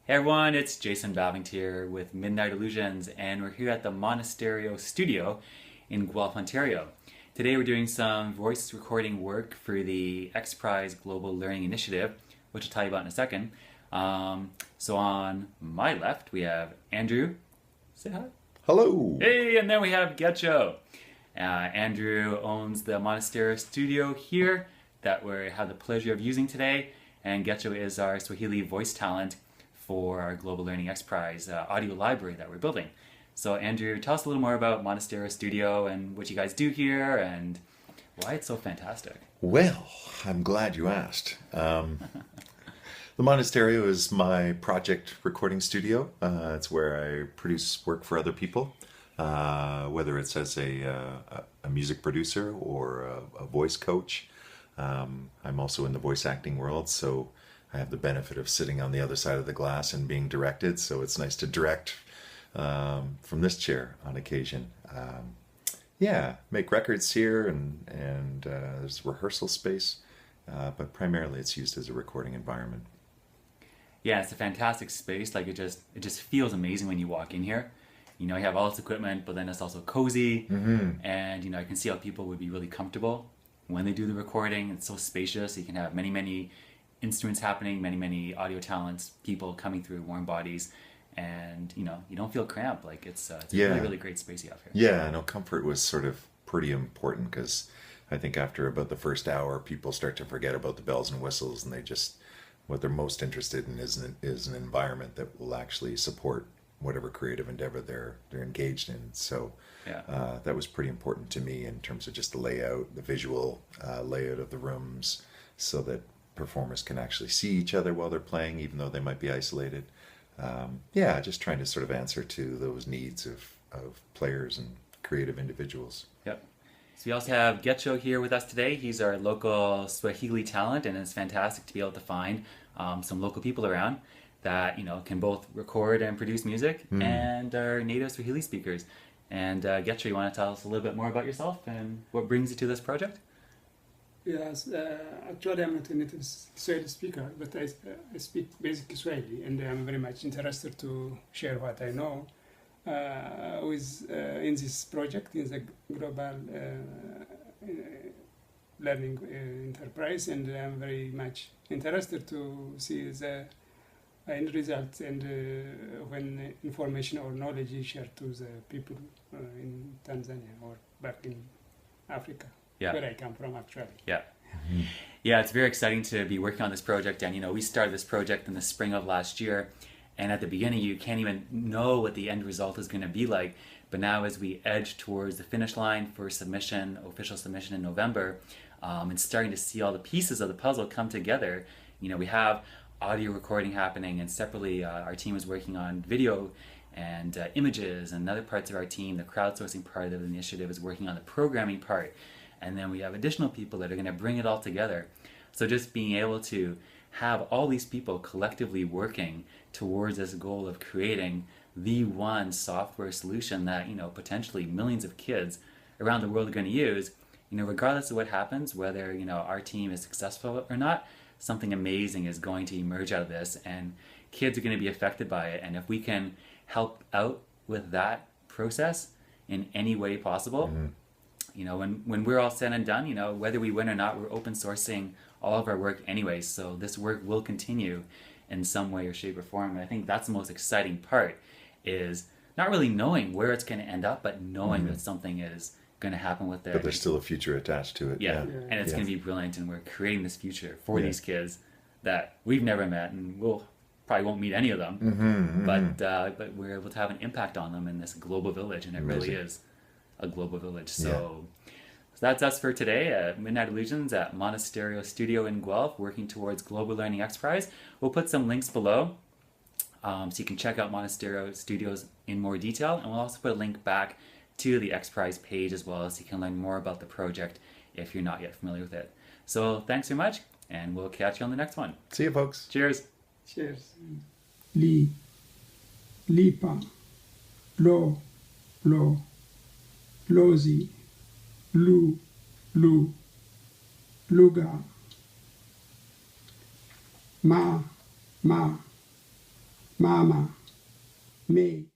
Hey everyone, it's Jason Bavink here with Midnight Illusions, and we're here at the Monastery Studio in Guelph, Ontario. Today we're doing some voice recording work for the XPRIZE Global Learning Initiative, which I'll tell you about in a second. So on my left we have Andrew. Say hi. Hello. Hey, and then we have Getcho. Andrew owns the Monastery Studio here that we have the pleasure of using today, and Getcho is our Swahili voice talent for our Global Learning XPRIZE audio library that we're building. So Andrew, tell us a little more about Monastery Studio and what you guys do here and why it's so fantastic. Well, I'm glad you asked. The Monastery is my project recording studio. It's where I produce work for other people, whether it's as a music producer or a voice coach. I'm also in the voice acting world, so I have the benefit of sitting on the other side of the glass and being directed, so it's nice to direct from this chair on occasion. Make records here, and there's rehearsal space, but primarily it's used as a recording environment. Yeah, it's a fantastic space. Like it just feels amazing when you walk in here. You know, you have all this equipment, but then it's also cozy, and you know, I can see how people would be really comfortable when they do the recording. It's so spacious. You can have many instruments happening, many audio talents, people coming through, warm bodies, and you know, you don't feel cramped. Like it's a really great space you have here. Yeah, no, comfort was sort of pretty important because I think after about the first hour, people start to forget about the bells and whistles, and what they're most interested in is an environment that will actually support whatever creative endeavor they're engaged in. So that was pretty important to me in terms of just the layout, the visual layout of the rooms, so that performers can actually see each other while they're playing, even though they might be isolated. Just trying to sort of answer to those needs of players and creative individuals. Yep. So we also have Getcho here with us today. He's our local Swahili talent, and it's fantastic to be able to find some local people around that, you know, can both record and produce music and are native Swahili speakers. And Getcho, you want to tell us a little bit more about yourself and what brings you to this project? Yes, actually I'm not a native Swahili speaker, but I speak basic Swahili, and I'm very much interested to share what I know in this project, in the global learning enterprise, and I'm very much interested to see the end result and when information or knowledge is shared to the people in Tanzania or back in Africa. Yeah. Where I come from, actually. Yeah. Yeah, it's very exciting to be working on this project. And, you know, we started this project in the spring of last year. And at the beginning, you can't even know what the end result is going to be like. But now as we edge towards the finish line for submission, official submission in November, and starting to see all the pieces of the puzzle come together, you know, we have audio recording happening, and separately our team is working on video and images, and other parts of our team, the crowdsourcing part of the initiative, is working on the programming part. And then we have additional people that are going to bring it all together. So just being able to have all these people collectively working towards this goal of creating the one software solution that, you know, potentially millions of kids around the world are going to use, you know, regardless of what happens, whether, you know, our team is successful or not, something amazing is going to emerge out of this, and kids are going to be affected by it. And if we can help out with that process in any way possible, you know, when we're all said and done, you know, whether we win or not, we're open sourcing all of our work anyway. So this work will continue in some way or shape or form. And I think that's the most exciting part, is not really knowing where it's going to end up, but knowing that something is going to happen with it. But there's still a future attached to it. Yeah. And it's going to be brilliant. And we're creating this future for these kids that we've never met, and we'll probably won't meet any of them. But we're able to have an impact on them in this global village. And it really is a global village. So that's us for today at Midnight Illusions at Monastery Studio in Guelph, working towards Global Learning XPRIZE. We'll put some links below so you can check out Monastery Studios in more detail, and we'll also put a link back to the XPRIZE page as well, so you can learn more about the project if you're not yet familiar with it. So thanks very much, and we'll catch you on the next one. See you, folks. Cheers. Cheers. Lipa, lo, lozi, lu, luga, ma, Mama, me.